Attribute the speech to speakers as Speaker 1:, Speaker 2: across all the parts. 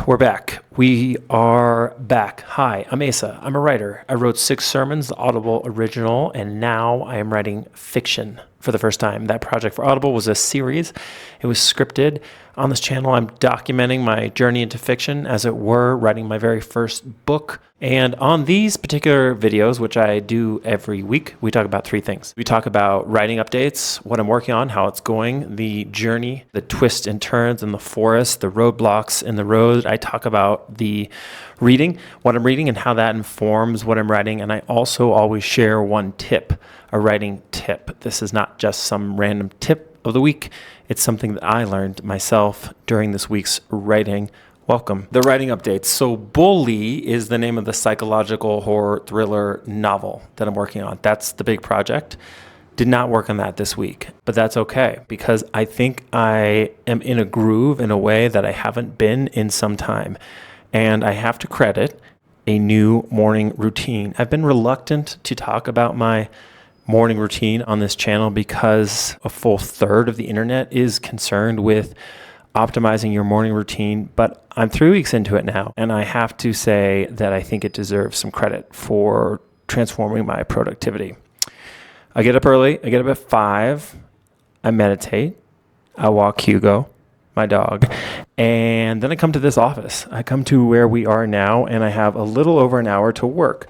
Speaker 1: We're back. We are back. Hi, I'm Asa. I'm a writer. I wrote 6 sermons, the Audible original, and now I am writing fiction for the first time. That project for Audible was a series. It was scripted. On this channel, I'm documenting my journey into fiction, as it were, writing my very first book. And on these particular videos, which I do every week, we talk about 3 things. We talk about writing updates, what I'm working on, how it's going, the journey, the twists and turns in the forest, the roadblocks in the road. I talk about the reading, what I'm reading, and how that informs what I'm writing. And I also always share one tip, a writing tip. This is not just some random tip of the week. It's something that I learned myself during this week's writing. Welcome. The writing updates. So Bully is the name of the psychological horror thriller novel that I'm working on. That's the big project. Did not work on that this week, but that's okay because I think I am in a groove in a way that I haven't been in some time. And I have to credit a new morning routine. I've been reluctant to talk about my morning routine on this channel because a full third of the internet is concerned with optimizing your morning routine, but I'm 3 weeks into it now, and I have to say that I think it deserves some credit for transforming my productivity. I get up early. I get up at 5. I meditate. I walk Hugo, my dog, and then I come to this office. I come to where we are now, and I have a little over an hour to work.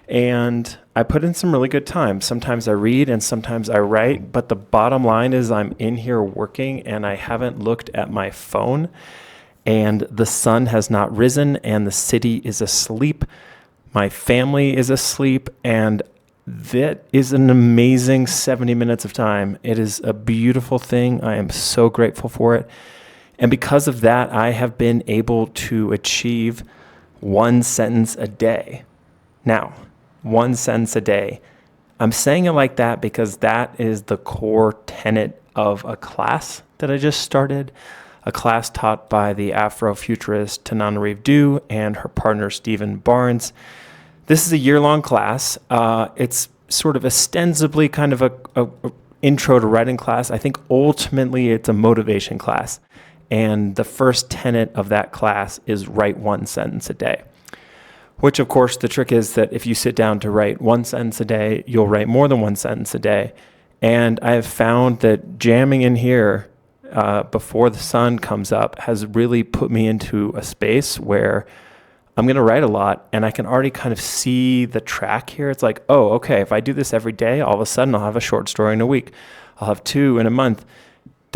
Speaker 1: And I put in some really good time. Sometimes I read and sometimes I write, but the bottom line is I'm in here working and I haven't looked at my phone, and the sun has not risen and the city is asleep. My family is asleep, and that is an amazing 70 minutes of time. It is a beautiful thing. I am so grateful for it. And because of that, I have been able to achieve 1 sentence a day. Now, 1 sentence a day. I'm saying it like that because that is the core tenet of a class that I just started, a class taught by the Afrofuturist Tananrive Due and her partner Stephen Barnes. This is a year-long class. It's sort of ostensibly kind of a intro to writing class. I think ultimately it's a motivation class. And the first tenet of that class is write 1 sentence a day. Which, of course, the trick is that if you sit down to write 1 sentence a day, you'll write more than 1 sentence a day. And I have found that jamming in here before the sun comes up has really put me into a space where I'm going to write a lot, and I can already kind of see the track here. It's like, oh, okay, if I do this every day, all of a sudden I'll have a short story in a week. I'll have 2 in a month.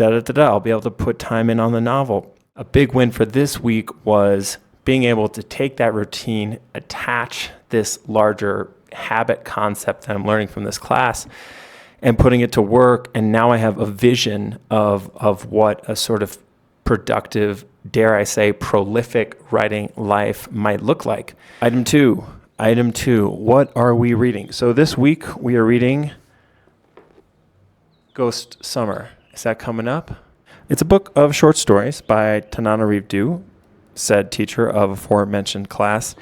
Speaker 1: I'll be able to put time in on the novel. A big win for this week was being able to take that routine, attach this larger habit concept that I'm learning from this class, and putting it to work. And now I have a vision of what a sort of productive, dare I say, prolific writing life might look like. Item two, what are we reading? So this week we are reading Ghost Summer. Is that coming up? It's a book of short stories by Tananrive Due, said teacher of a aforementioned class.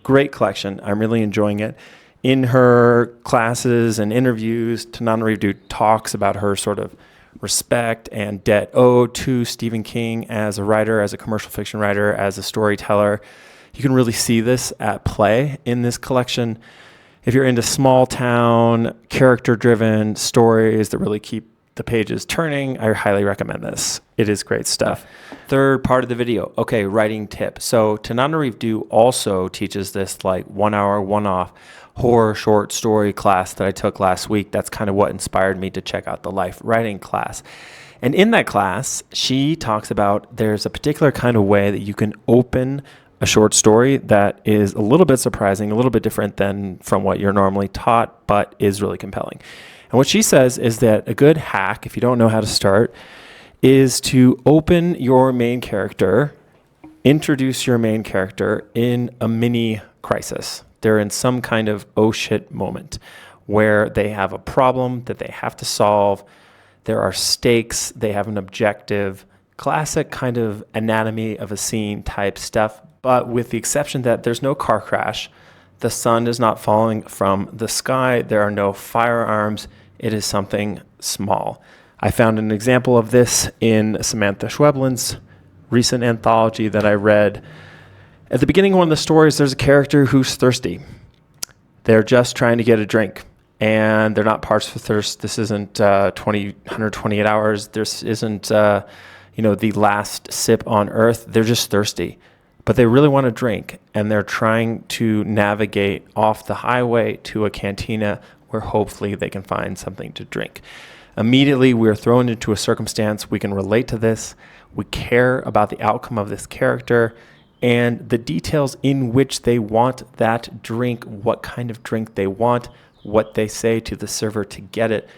Speaker 1: Great collection. I'm really enjoying it. In her classes and interviews, Tananrive Due talks about her sort of respect and debt owed to Stephen King as a writer, as a commercial fiction writer, as a storyteller. You can really see this at play in this collection. If you're into small town, character-driven stories that really keep the pages turning, I highly recommend this. It is great stuff. Third part of the video. Okay, writing tip. So Tananrive Due also teaches this like 1 hour, one-off horror short story class that I took last week. That's kind of what inspired me to check out the life writing class. And in that class, she talks about there's a particular kind of way that you can open a short story that is a little bit surprising, a little bit different than from what you're normally taught, but is really compelling. And what she says is that a good hack, if you don't know how to start, is to open your main character, introduce your main character in a mini crisis. They're in some kind of oh shit moment where they have a problem that they have to solve. There are stakes. They have an objective. Classic kind of anatomy of a scene type stuff, but with the exception that there's no car crash. The sun is not falling from the sky. There are no firearms. It is something small. I found an example of this in Samantha Schweblin's recent anthology that I read. At the beginning of one of the stories, there's a character who's thirsty. They're just trying to get a drink, and they're not parched for thirst. This isn't 128 hours. This isn't the last sip on earth. They're just thirsty, but they really want to drink, and they're trying to navigate off the highway to a cantina where hopefully they can find something to drink. Immediately, we're thrown into a circumstance. We can relate to this. We care about the outcome of this character and the details in which they want that drink, what kind of drink they want, what they say to the server to get it.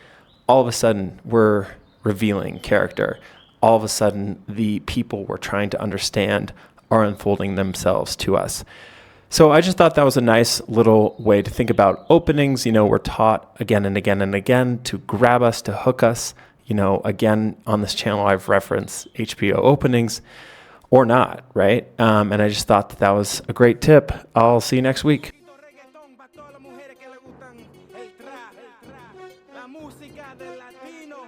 Speaker 1: All of a sudden, we're revealing character. All of a sudden, the people we're trying to understand are unfolding themselves to us. So I just thought that was a nice little way to think about openings. We're taught again and again and again to grab us, to hook us. Again, on this channel, I've referenced HBO openings or not, right? And I just thought that was a great tip. I'll see you next week.
Speaker 2: La música del latino.